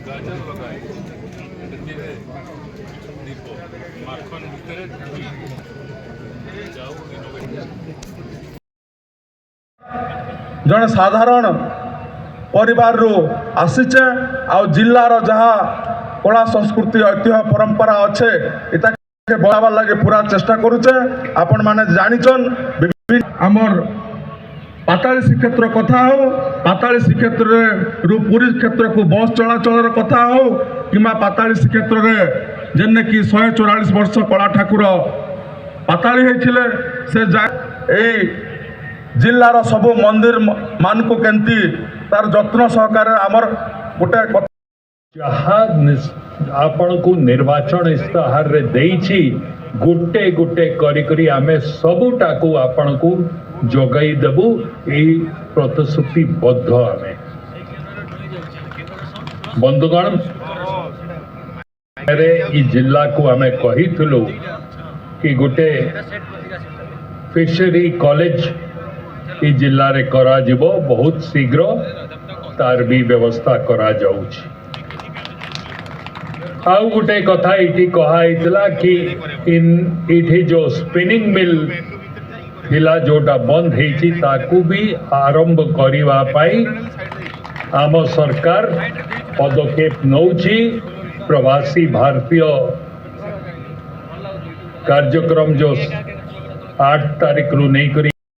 गाजर लगाए दीप माखन भितर जड़े साधारण परिवार रू आसीचे आ जिल्लार जहाँ कला संस्कृति ऐतिह्य परंपरा अच्छे इता बढ़ावार लगे पूरा चेष्टा करुचे। आपण माने जानिछन आमर पाताली श्रीक्षेत्र कथा हो, पाताली श्रीक्षेत्र रु पुरी क्षेत्र को बस चलाचल कथा हो कि पाताली श्रीक्षेत्र जेने कि 144 वर्ष कला ठाकुर पाताली होते से जिल्लार सब मंदिर मान को केंती तार जत्न सहकार आमर गोटे जहाँ आपण को निर्वाचन इस्ताहार रे देइछि गोटे गोटे करी आमे सबुटा को आपण को जोगाई देबू यही प्रतिश्रुति बद्ध आमे बंधुगण ई जिला को आमे कहिथुलु कि गोटे फिशरी कॉलेज ई जिल्ला रे करा जिवो बहुत शीघ्र तार भी व्यवस्था करा जाउछि। आउ गोटे कथा इटी कहाइतला कि इठी जो स्पिनिंग मिल थिला जोटा बंद हेछि ताकू भी आरंभ करिवा पाई आम सरकार पदक्षेप नौछि। प्रवासी भारतीय कार्यक्रम जो 8 तारीख रु नहीं करी